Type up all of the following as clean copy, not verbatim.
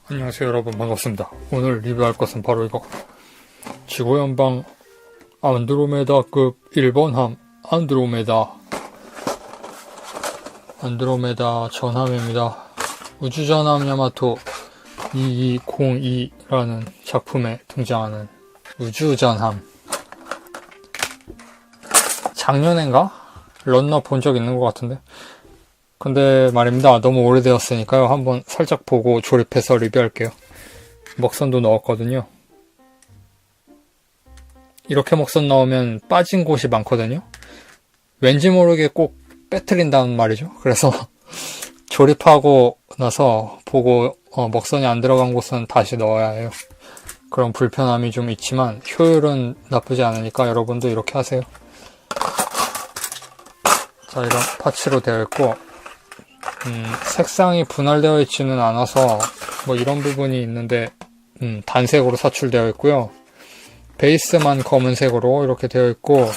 안녕하세요 여러분, 반갑습니다. 오늘 리뷰할 것은 바로 이거, 지구연방 안드로메다급 1번함 안드로메다 전함입니다. 우주전함 야마토 2202라는 작품에 등장하는 우주전함. 작년엔가? 런너 본 적 있는 것 같은데, 근데 말입니다. 너무 오래되었으니까요. 한번 살짝 보고 조립해서 리뷰할게요. 먹선도 넣었거든요. 이렇게 먹선 넣으면 빠진 곳이 많거든요. 왠지 모르게 꼭 빼트린다는 말이죠. 그래서 조립하고 나서 보고 먹선이 안 들어간 곳은 다시 넣어야 해요. 그런 불편함이 좀 있지만 효율은 나쁘지 않으니까 여러분도 이렇게 하세요. 자, 이런 파츠로 되어 있고, 색상이 분할되어 있지는 않아서 뭐 이런 부분이 있는데 단색으로 사출되어 있고요. 베이스만 검은색으로 이렇게 되어 있고,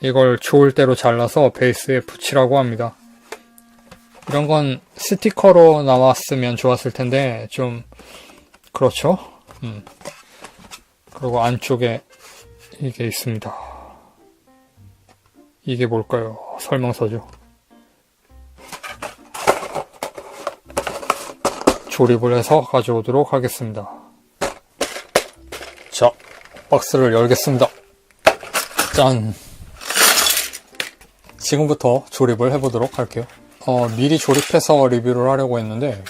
이걸 좋을 대로 잘라서 베이스에 붙이라고 합니다. 이런 건 스티커로 나왔으면 좋았을 텐데 좀 그렇죠. 그리고 안쪽에 이게 있습니다. 이게 뭘까요? 설명서죠. 조립을 해서 가져오도록 하겠습니다. 자, 박스를 열겠습니다. 짠! 지금부터 조립을 해보도록 할게요. 미리 조립해서 리뷰를 하려고 했는데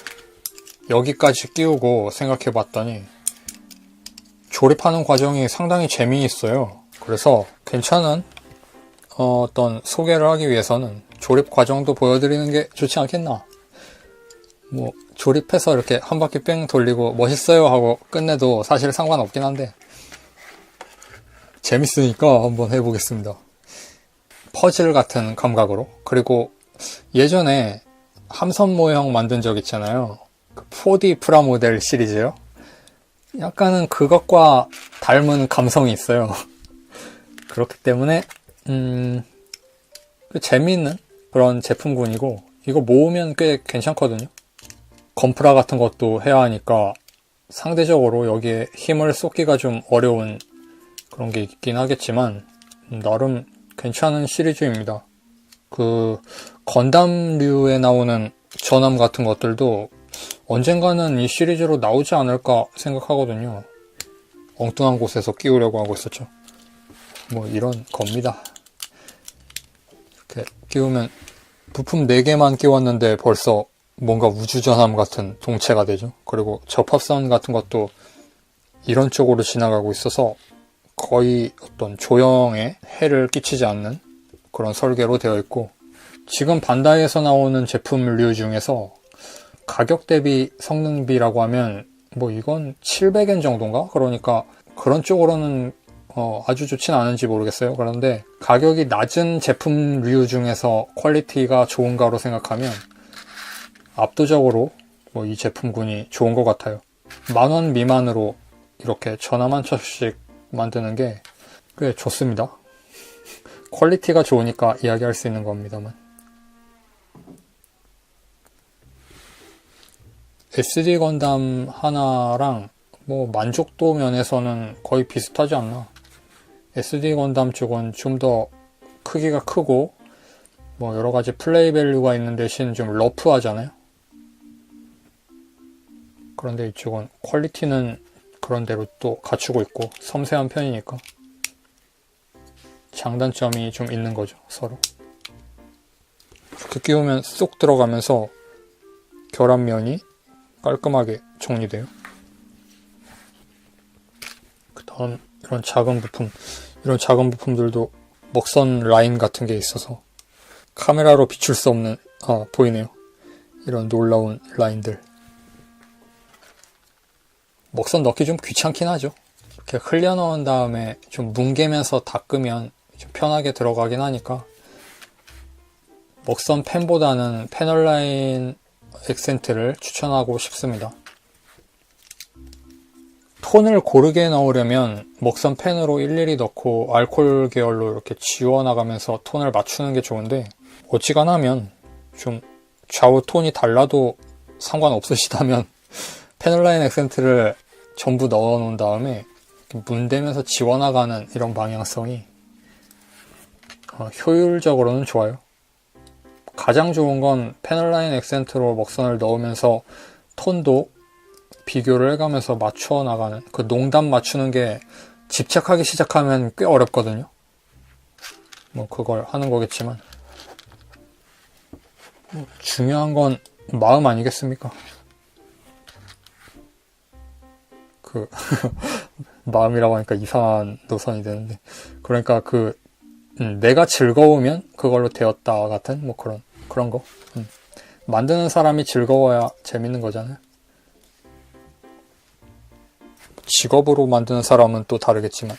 여기까지 끼우고 생각해봤더니 조립하는 과정이 상당히 재미있어요. 그래서 괜찮은 어떤 소개를 하기 위해서는 조립 과정도 보여드리는 게 좋지 않겠나. 뭐 조립해서 이렇게 한 바퀴 뺑 돌리고 멋있어요 하고 끝내도 사실 상관없긴 한데 재밌으니까 한번 해보겠습니다. 퍼즐 같은 감각으로. 그리고 예전에 함선 모형 만든 적 있잖아요. 그 4D 프라모델 시리즈요. 약간은 그것과 닮은 감성이 있어요. 그렇기 때문에 재미있는 그런 제품군이고, 이거 모으면 꽤 괜찮거든요. 건프라 같은 것도 해야 하니까 상대적으로 여기에 힘을 쏟기가 좀 어려운 그런 게 있긴 하겠지만 나름 괜찮은 시리즈입니다. 그 건담류에 나오는 전함 같은 것들도 언젠가는 이 시리즈로 나오지 않을까 생각하거든요. 엉뚱한 곳에서 끼우려고 하고 있었죠. 뭐 이런 겁니다. 이렇게 끼우면 부품 4개만 끼웠는데 벌써 뭔가 우주전함 같은 동체가 되죠. 그리고 접합선 같은 것도 이런 쪽으로 지나가고 있어서 거의 어떤 조형에 해를 끼치지 않는 그런 설계로 되어 있고, 지금 반다이에서 나오는 제품류 중에서 가격 대비 성능비라고 하면 뭐 이건 700엔 정도인가? 그러니까 그런 쪽으로는 아주 좋진 않은지 모르겠어요. 그런데 가격이 낮은 제품류 중에서 퀄리티가 좋은가로 생각하면 압도적으로 뭐 이 제품군이 좋은 것 같아요. 10,000원 미만으로 이렇게 전함 한 척씩 만드는 게 꽤 좋습니다. 퀄리티가 좋으니까 이야기할 수 있는 겁니다만. SD 건담 하나랑 뭐 만족도 면에서는 거의 비슷하지 않나. SD 건담 쪽은 좀 더 크기가 크고 뭐 여러가지 플레이 밸류가 있는 대신 좀 러프하잖아요. 그런데 이쪽은 퀄리티는 그런대로 또 갖추고 있고 섬세한 편이니까 장단점이 좀 있는 거죠, 서로. 이렇게 끼우면 쏙 들어가면서 결합면이 깔끔하게 정리돼요. 그 다음 이런 작은 부품들도 먹선 라인 같은 게 있어서 카메라로 비출 수 없는, 보이네요. 이런 놀라운 라인들. 먹선 넣기 좀 귀찮긴 하죠. 이렇게 흘려 넣은 다음에 좀 뭉개면서 닦으면 좀 편하게 들어가긴 하니까 먹선 펜보다는 패널 라인 액센트를 추천하고 싶습니다. 톤을 고르게 넣으려면 먹선 펜으로 일일이 넣고 알코올 계열로 이렇게 지워나가면서 톤을 맞추는 게 좋은데, 어지간하면 좀 좌우 톤이 달라도 상관없으시다면 패널라인 액센트를 전부 넣어 놓은 다음에 문대면서 지워나가는 이런 방향성이 효율적으로는 좋아요. 가장 좋은 건 패널라인 액센트로 먹선을 넣으면서 톤도 비교를 해가면서 맞춰 나가는, 그 농담 맞추는 게 집착하기 시작하면 꽤 어렵거든요. 뭐 그걸 하는 거겠지만 중요한 건 마음 아니겠습니까? 마음이라고 하니까 이상한 노선이 되는데, 그러니까 내가 즐거우면 그걸로 되었다 같은 뭐 그런 거. 만드는 사람이 즐거워야 재밌는 거잖아요. 직업으로 만드는 사람은 또 다르겠지만,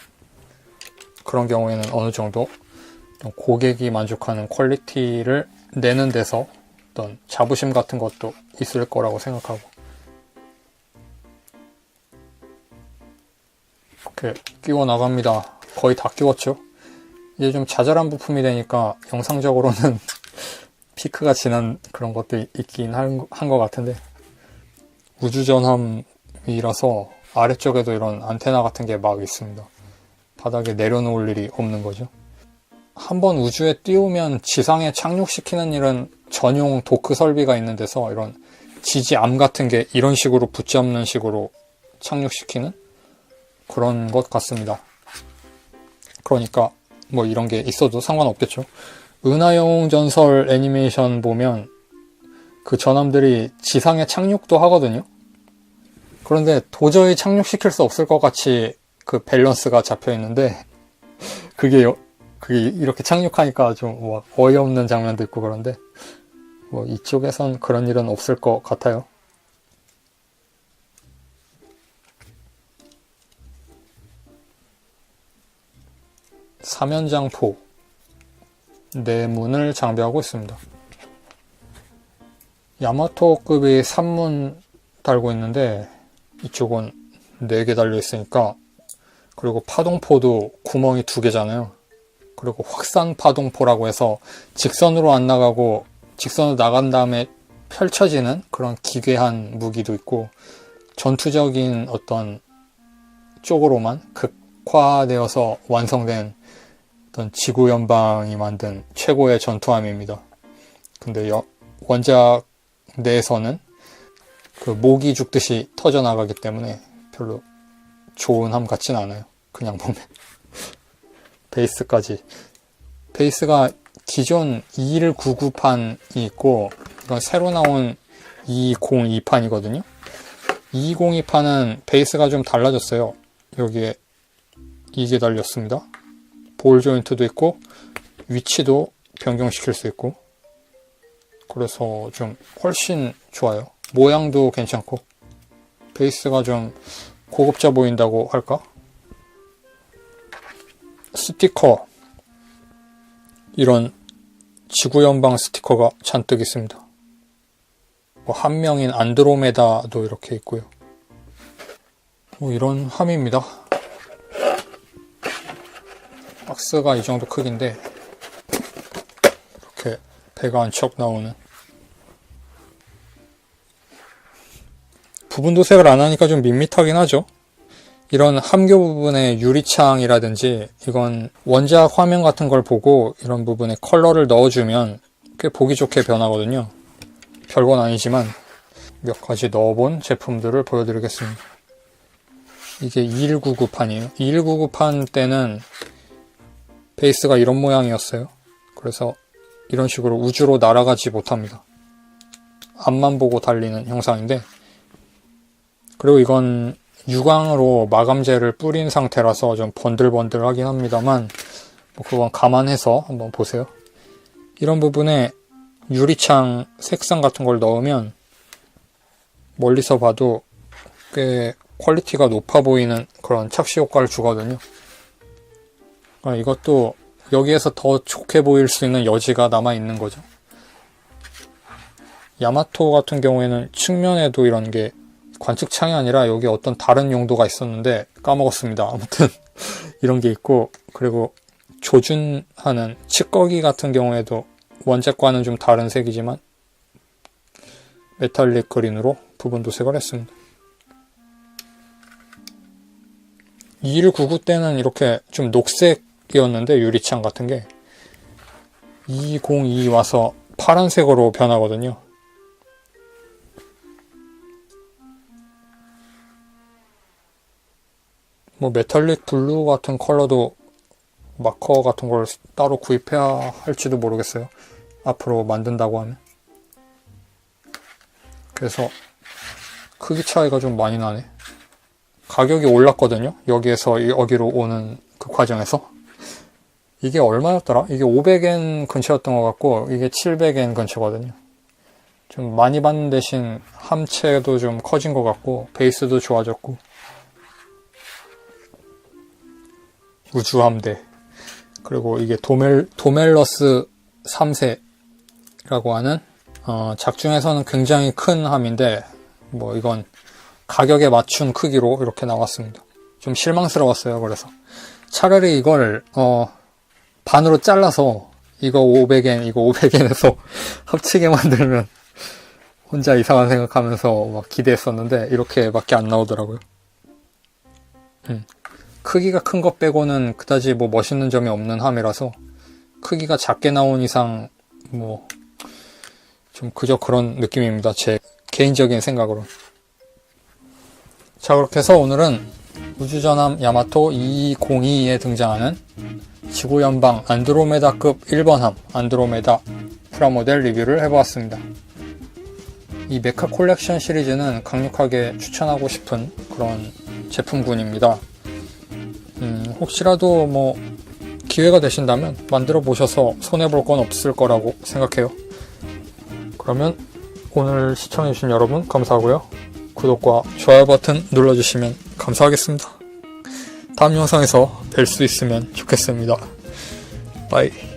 그런 경우에는 어느 정도 고객이 만족하는 퀄리티를 내는 데서 어떤 자부심 같은 것도 있을 거라고 생각하고, 이렇게 끼워 나갑니다. 거의 다 끼웠죠. 이제 좀 자잘한 부품이 되니까 영상적으로는 피크가 지난 그런 것도 있긴 한 것 같은데, 우주전함이라서 아래쪽에도 이런 안테나 같은 게 막 있습니다. 바닥에 내려놓을 일이 없는 거죠. 한번 우주에 띄우면 지상에 착륙시키는 일은 전용 도크 설비가 있는 데서 이런 지지암 같은 게 이런 식으로 붙잡는 식으로 착륙시키는 그런 것 같습니다. 그러니까 뭐 이런 게 있어도 상관없겠죠. 은하영웅 전설 애니메이션 보면 그 전함들이 지상에 착륙도 하거든요. 그런데 도저히 착륙시킬 수 없을 것 같이 그 밸런스가 잡혀 있는데, 그게 이렇게 착륙하니까 좀 어이없는 장면도 있고 그런데, 뭐 이쪽에선 그런 일은 없을 것 같아요. 사면장포 내문을 장비하고 있습니다. 야마토급이 3문 달고 있는데 이쪽은 4개 달려 있으니까, 그리고 파동포도 구멍이 2개잖아요. 그리고 확산 파동포라고 해서 직선으로 안 나가고 직선으로 나간 다음에 펼쳐지는 그런 기괴한 무기도 있고, 전투적인 어떤 쪽으로만 극화되어서 완성된 어떤 지구 연방이 만든 최고의 전투함입니다. 근데 원작 내에서는 그 목이 죽듯이 터져나가기 때문에 별로 좋은 함 같진 않아요. 그냥 보면. 베이스가 기존 2199판이 있고, 이건 새로 나온 202판이거든요. 202판은 베이스가 좀 달라졌어요. 여기에 이게 달렸습니다. 볼 조인트도 있고 위치도 변경시킬 수 있고, 그래서 좀 훨씬 좋아요. 모양도 괜찮고 베이스가 좀 고급져 보인다고 할까? 스티커, 이런 지구연방 스티커가 잔뜩 있습니다. 한 명인 안드로메다도 이렇게 있고요. 이런 함입니다. 박스가 이 정도 크기인데 이렇게 배가 한 척 나오는. 부분 도색을 안 하니까 좀 밋밋하긴 하죠. 이런 함교 부분의 유리창이라든지, 이건 원작 화면 같은 걸 보고 이런 부분에 컬러를 넣어주면 꽤 보기 좋게 변하거든요. 별건 아니지만 몇 가지 넣어본 제품들을 보여드리겠습니다. 이게 2199판이에요. 2199판 때는 베이스가 이런 모양이었어요. 그래서 이런 식으로 우주로 날아가지 못합니다. 앞만 보고 달리는 형상인데, 그리고 이건 유광으로 마감재를 뿌린 상태라서 좀 번들번들하긴 합니다만, 그건 감안해서 한번 보세요. 이런 부분에 유리창 색상 같은 걸 넣으면 멀리서 봐도 꽤 퀄리티가 높아 보이는 그런 착시 효과를 주거든요. 이것도 여기에서 더 좋게 보일 수 있는 여지가 남아있는 거죠. 야마토 같은 경우에는 측면에도 이런 게 관측창이 아니라 여기 어떤 다른 용도가 있었는데 까먹었습니다. 아무튼 이런 게 있고, 그리고 조준하는 측거기 같은 경우에도 원작과는 좀 다른 색이지만 메탈릭 그린으로 부분 도색을 했습니다. 2199 때는 이렇게 좀 녹색이었는데 유리창 같은 게 202 와서 파란색으로 변하거든요. 뭐 메탈릭 블루 같은 컬러도 마커 같은 걸 따로 구입해야 할지도 모르겠어요. 앞으로 만든다고 하면. 그래서 크기 차이가 좀 많이 나네. 가격이 올랐거든요. 여기에서 여기로 오는 그 과정에서. 이게 얼마였더라? 이게 500엔 근처였던 것 같고 이게 700엔 근처거든요. 좀 많이 받는 대신 함체도 좀 커진 것 같고 베이스도 좋아졌고. 우주함대. 그리고 이게 도멜러스 3세라고 하는 작중에서는 굉장히 큰 함인데 뭐 이건 가격에 맞춘 크기로 이렇게 나왔습니다. 좀 실망스러웠어요. 그래서 차라리 이걸 반으로 잘라서 이거 500엔 이거 500엔에서 합치게 만들면 혼자 이상한 생각하면서 막 기대했었는데 이렇게밖에 안 나오더라고요. 크기가 큰 것 빼고는 그다지 뭐 멋있는 점이 없는 함이라서 크기가 작게 나온 이상 뭐 좀 그저 그런 느낌입니다. 제 개인적인 생각으로. 자, 그렇게 해서 오늘은 우주전함 야마토 2202에 등장하는 지구연방 안드로메다급 1번함 안드로메다 프라모델 리뷰를 해보았습니다. 이 메카 콜렉션 시리즈는 강력하게 추천하고 싶은 그런 제품군입니다. 혹시라도 뭐 기회가 되신다면 만들어 보셔서 손해볼 건 없을 거라고 생각해요. 그러면 오늘 시청해주신 여러분 감사하고요. 구독과 좋아요 버튼 눌러주시면 감사하겠습니다. 다음 영상에서 뵐 수 있으면 좋겠습니다. 바이.